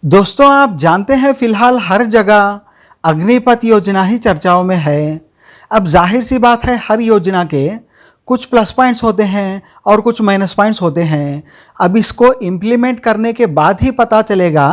दोस्तों, आप जानते हैं फिलहाल हर जगह अग्निपथ योजना ही चर्चाओं में है। अब जाहिर सी बात है, हर योजना के कुछ प्लस पॉइंट्स होते हैं और कुछ माइनस पॉइंट्स होते हैं। अब इसको इम्प्लीमेंट करने के बाद ही पता चलेगा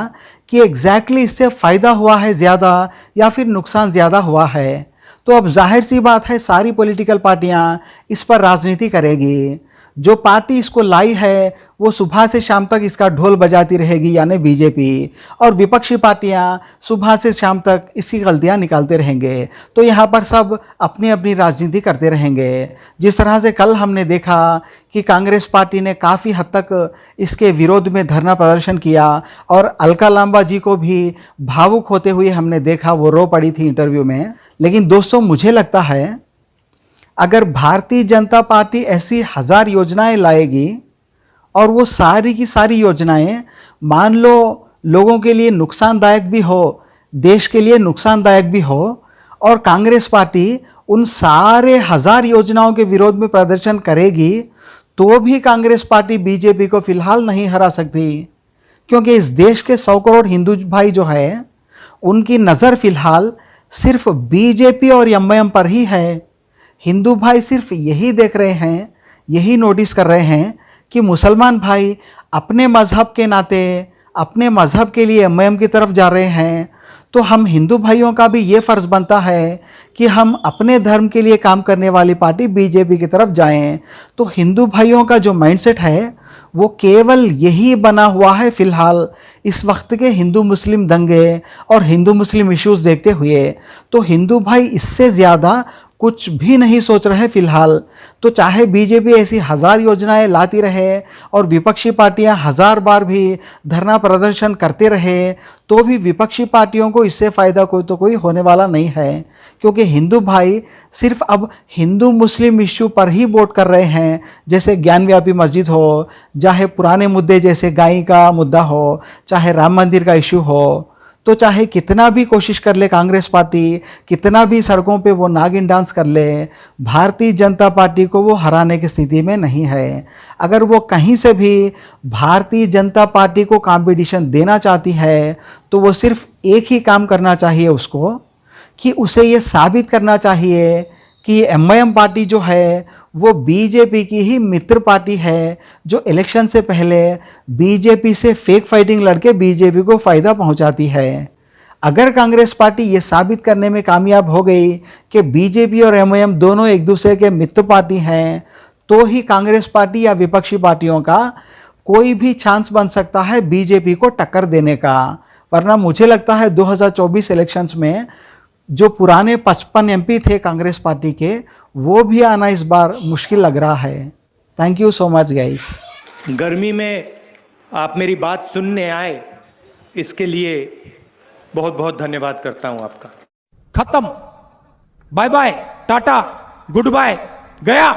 कि एग्जैक्टली इससे फ़ायदा हुआ है ज़्यादा या फिर नुकसान ज़्यादा हुआ है। तो अब जाहिर सी बात है, सारी पॉलिटिकल पार्टियां इस पर राजनीति करेगी। जो पार्टी इसको लाई है वो सुबह से शाम तक इसका ढोल बजाती रहेगी, यानी बीजेपी, और विपक्षी पार्टियां सुबह से शाम तक इसकी गलतियां निकालते रहेंगे। तो यहाँ पर सब अपनी अपनी राजनीति करते रहेंगे। जिस तरह से कल हमने देखा कि कांग्रेस पार्टी ने काफ़ी हद तक इसके विरोध में धरना प्रदर्शन किया और अलका लांबा जी को भी भावुक होते हुए हमने देखा, वो रो पड़ी थी इंटरव्यू में। लेकिन दोस्तों, मुझे लगता है अगर भारतीय जनता पार्टी ऐसी 1000 योजनाएं लाएगी और वो सारी की सारी योजनाएं मान लो लोगों के लिए नुकसानदायक भी हो, देश के लिए नुकसानदायक भी हो, और कांग्रेस पार्टी उन सारे 1000 योजनाओं के विरोध में प्रदर्शन करेगी, तो भी कांग्रेस पार्टी बीजेपी को फिलहाल नहीं हरा सकती। क्योंकि इस देश के 100 करोड़ हिंदू भाई जो है, उनकी नज़र फिलहाल सिर्फ बीजेपी और एमआईएम पर ही है। हिंदू भाई सिर्फ यही देख रहे हैं, यही नोटिस कर रहे हैं कि मुसलमान भाई अपने मज़हब के नाते, अपने मज़हब के लिए एमआईएम की तरफ जा रहे हैं। तो हम हिंदू भाइयों का भी ये फ़र्ज़ बनता है कि हम अपने धर्म के लिए काम करने वाली पार्टी बीजेपी की तरफ जाएं। तो हिंदू भाइयों का जो माइंडसेट है वो केवल यही बना हुआ है फिलहाल इस वक्त के हिंदू मुस्लिम दंगे और हिंदू मुस्लिम इश्यूज़ देखते हुए। तो हिंदू भाई इससे ज़्यादा कुछ भी नहीं सोच रहे फिलहाल। तो चाहे बीजेपी ऐसी 1000 योजनाएं लाती रहे और विपक्षी पार्टियां 1000 बार भी धरना प्रदर्शन करते रहे, तो भी विपक्षी पार्टियों को इससे फ़ायदा कोई होने वाला नहीं है। क्योंकि हिंदू भाई सिर्फ अब हिंदू मुस्लिम इश्यू पर ही वोट कर रहे हैं। जैसे ज्ञानव्यापी मस्जिद हो, चाहे पुराने मुद्दे जैसे गाय का मुद्दा हो, चाहे राम मंदिर का इश्यू हो, तो चाहे कितना भी कोशिश कर ले कांग्रेस पार्टी, कितना भी सड़कों पे वो नागिन डांस कर ले, भारतीय जनता पार्टी को वो हराने की स्थिति में नहीं है। अगर वो कहीं से भी भारतीय जनता पार्टी को कंपटीशन देना चाहती है, तो वो सिर्फ एक ही काम करना चाहिए उसको, कि उसे ये साबित करना चाहिए कि एमआईएम पार्टी जो है वो बीजेपी की ही मित्र पार्टी है, जो इलेक्शन से पहले बीजेपी से फेक फाइटिंग लड़के बीजेपी को फ़ायदा पहुंचाती है। अगर कांग्रेस पार्टी ये साबित करने में कामयाब हो गई कि बीजेपी और एमआईएम दोनों एक दूसरे के मित्र पार्टी हैं, तो ही कांग्रेस पार्टी या विपक्षी पार्टियों का कोई भी चांस बन सकता है बीजेपी को टक्कर देने का। वरना मुझे लगता है 2024 इलेक्शंस में जो पुराने 55 एमपी थे कांग्रेस पार्टी के, वो भी आना इस बार मुश्किल लग रहा है। Thank you so much guys. गर्मी में आप मेरी बात सुनने आए, इसके लिए बहुत बहुत धन्यवाद करता हूं आपका। खत्म, बाय बाय, टाटा, गुड बाय, गया।